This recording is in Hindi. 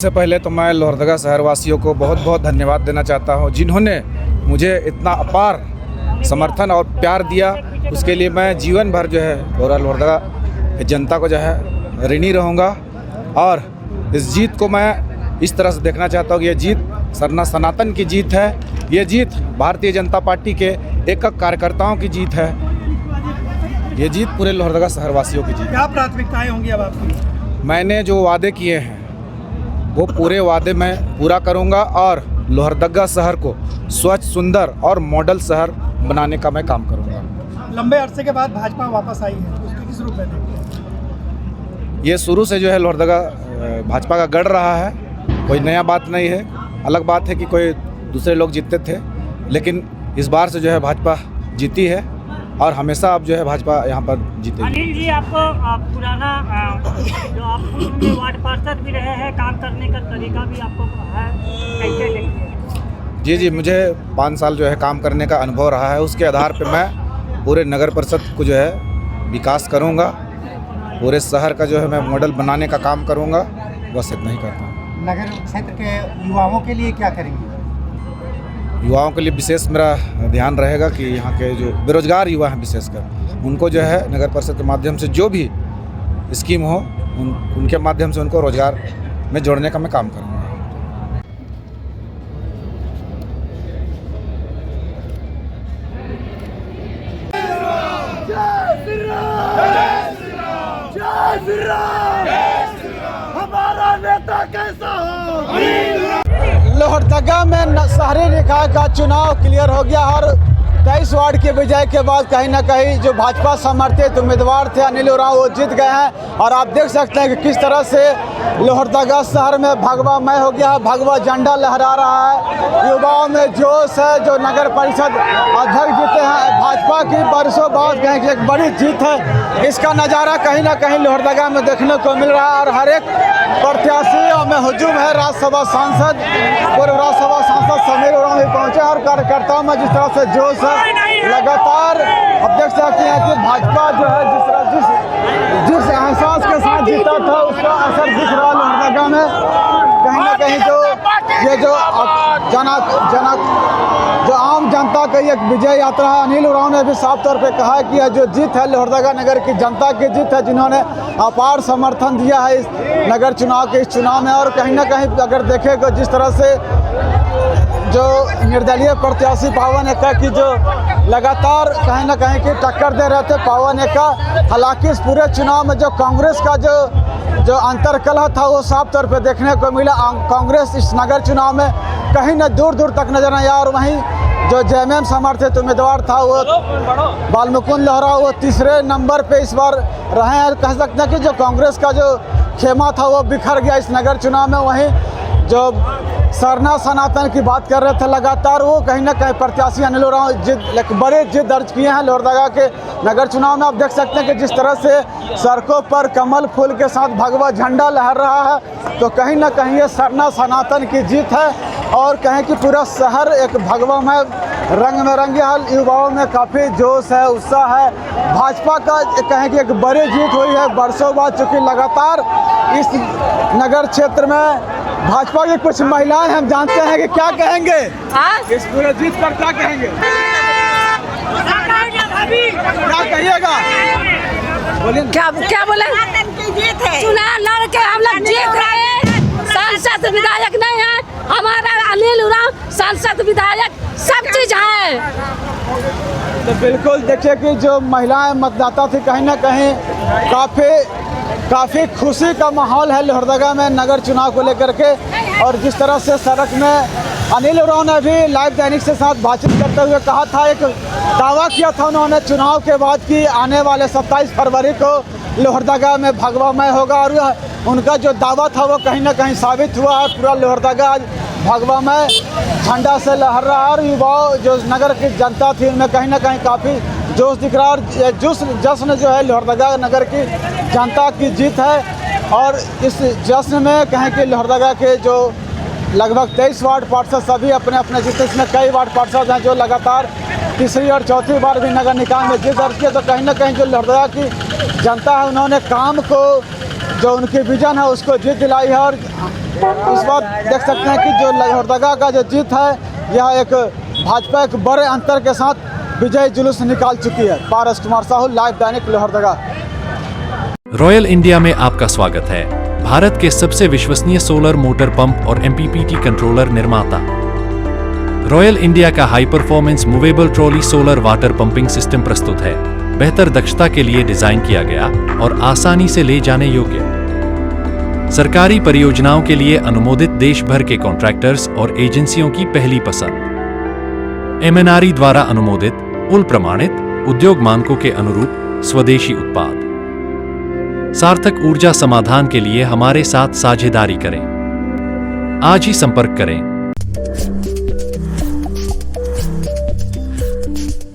सबसे पहले तो मैं लोहरदगा शहर वासियों को बहुत बहुत धन्यवाद देना चाहता हूं, जिन्होंने मुझे इतना अपार समर्थन और प्यार दिया। उसके लिए मैं जीवन भर जो है पूरा लोहरदगा जनता को जो है ऋणी रहूंगा। और इस जीत को मैं इस तरह से देखना चाहता हूं कि ये जीत सनातन की जीत है। ये जीत भारतीय जनता पार्टी के एक कार्यकर्ताओं की जीत है। ये जीत पूरे लोहरदगा शहर वासियों की जीत। क्या प्राथमिकताएं होंगी अब आपकी? मैंने जो वादे किए हैं वो पूरे वादे मैं पूरा करूंगा और लोहरदगा शहर को स्वच्छ, सुंदर और मॉडल शहर बनाने का मैं काम करूंगा। लंबे अरसे के बाद भाजपा वापस आई है, उसकी किस रूप में देखते हैं? ये शुरू से जो है लोहरदगा भाजपा का गढ़ रहा है, कोई नया बात नहीं है। अलग बात है कि कोई दूसरे लोग जीतते थे, लेकिन इस बार से जो है भाजपा जीती है और हमेशा अब जो है भाजपा यहाँ पर जीतेगी। अनिल जी, आपको पुराना जो आप पूर्व में वार्ड पार्षद भी रहे हैं, काम करने का तरीका भी आपको है, कैसे देखते हैं? जी, मुझे 5 साल जो है काम करने का अनुभव रहा है। उसके आधार पर मैं पूरे नगर परिषद को जो है विकास करूँगा, पूरे शहर का जो है मैं मॉडल बनाने का काम करूँगा। बस इतना ही करता हूँ। नगर क्षेत्र के युवाओं के लिए क्या करेंगे? युवाओं के लिए विशेष मेरा ध्यान रहेगा कि यहाँ के जो बेरोजगार युवा हैं विशेषकर उनको जो है नगर परिषद के माध्यम से जो भी स्कीम हो उनके माध्यम से उनको रोजगार में जोड़ने का मैं काम करूँगा। हमारा नेता कैसा हो? लोहरदगा में शहरी निकाय का चुनाव क्लियर हो गया और 23 वार्ड के विजय के बाद कहीं ना कहीं जो भाजपा समर्थित उम्मीदवार थे अनिल उरांव, वो जीत गए हैं। और आप देख सकते हैं कि किस तरह से लोहरदगा शहर में भगवामय हो गया है, भगवा झंडा लहरा रहा है। युवाओं में जोश है। जो नगर परिषद अध्यक्ष जीते हैं, भाजपा की बरसों बाद कहीं की एक बड़ी जीत है। इसका नज़ारा कहीं ना कहीं लोहरदगा में देखने को मिल रहा है और हर एक प्रत्याशियों में हुजूम है। राज्यसभा सांसद, पूर्व राज्यसभा सांसद समीर उरांव भी पहुंचे और कार्यकर्ताओं में जिस तरह से जोश है लगातार। अब देख सकते हैं कि भाजपा जो है जिस एहसास के साथ जीता था उसका असर दिख रहा है लोहरदगा में। कहीं ना कहीं जो आम जनता का एक विजय यात्रा है। अनिल उरांव ने भी साफ तौर पे कहा कि यह जो जीत है लोहरदगा नगर की जनता की जीत है, जिन्होंने अपार समर्थन दिया है इस नगर चुनाव के इस चुनाव में। और कहीं ना कहीं अगर देखें तो जिस तरह से जो निर्दलीय प्रत्याशी पावन एक्का की जो लगातार कहीं ना कहीं की टक्कर दे रहे थे पावन एक्का, हालांकि इस पूरे चुनाव में जो कांग्रेस का जो अंतरकलह था वो साफ तौर पे देखने को मिला। कांग्रेस इस नगर चुनाव में कहीं न दूर तक नजर नहीं आया। और वहीं जो जेएमएम समर्थित उम्मीदवार था वो बालमुकुंद लोहरा, वो तीसरे नंबर पे इस बार रहे हैं। कह सकते हैं कि जो कांग्रेस का जो खेमा था वो बिखर गया इस नगर चुनाव में। वहीं जो सरना सनातन की बात कर रहे थे लगातार, वो कहीं ना कहीं प्रत्याशी अनिल उरांव बड़े जीत दर्ज किए हैं लोहरदगा के नगर चुनाव में। आप देख सकते हैं कि जिस तरह से सड़कों पर कमल फूल के साथ भगवा झंडा लहर रहा है, तो कहीं ना कहीं ये सरना सनातन की जीत है। और कहें कि पूरा शहर एक भगवामय रंग में रंगे है। युवाओं में काफ़ी जोश है, उत्साह है। भाजपा का कहें कि एक बड़ी जीत हुई है बरसों बाद, चूँकि लगातार इस नगर क्षेत्र में भाजपा की कुछ महिलाएं हम जानते हैं कि क्या कहेंगे इस पूरे जीत पर, क्या कहेंगे, क्या कहिएगा? बोलिए क्या बोले? चुनाव लड़ के हम लोग जीत रहे हैं। सांसद विधायक नहीं है, हमारा अनिल उरांव सांसद विधायक सब चीज है। तो बिल्कुल देखिए कि जो महिलाएं मतदाता थी कहीं ना कहीं काफ़ी खुशी का माहौल है लोहरदगा में नगर चुनाव को लेकर के। और जिस तरह से सड़क में अनिल उरांव ने भी लाइव दैनिक से साथ बातचीत करते हुए कहा था, एक दावा किया था उन्होंने चुनाव के बाद कि आने वाले 27 फरवरी को लोहरदगा में भगवामय होगा। और उनका जो दावा था वो कहीं ना कहीं साबित हुआ है। पूरा लोहरदगा आज भगवामय झंडा से लहर रहा है और युवाओं जो नगर की जनता थी उनमें कहीं ना कहीं काफ़ी जोश दिख रहा है। और जश्न जो है लोहरदगा नगर की जनता की जीत है। और इस जश्न में कहें कि लोहरदगा के जो लगभग 23 वार्ड पार्षद सभी अपने अपने जीते, इसमें कई वार्ड पार्षद हैं जो लगातार तीसरी और चौथी बार भी नगर निकाय में जीत दर्ज किया। तो कहीं ना कहीं जो लोहरदगा की जनता है उन्होंने काम को जो उनकी विजन है उसको जीत दिलाई है। और इस बार देख सकते हैं कि जो लोहरदगा का जो जीत है यह एक भाजपा एक बड़े अंतर के साथ विजय जुलूस निकाल चुकी है। पारस कुमार साहू, लाइव दैनिक लोहरदगा। रॉयल इंडिया में आपका स्वागत है। भारत के सबसे विश्वसनीय सोलर मोटर पंप और MPPT कंट्रोलर निर्माता। रॉयल इंडिया का high performance movable trolley solar water pumping system प्रस्तुत है। बेहतर दक्षता के लिए डिजाइन किया गया और आसानी से ले जाने योग्य। सरकारी परियोजनाओं के लिए अनुमोदित देश भर के कॉन्ट्रैक्टर्स और एजेंसियों की पहली पसंद। MNRE द्वारा अनुमोदित, उल प्रमाणित, उद्योग मानकों के अनुरूप स्वदेशी उत्पाद। सार्थक ऊर्जा समाधान के लिए हमारे साथ साझेदारी करें। आज ही संपर्क करें।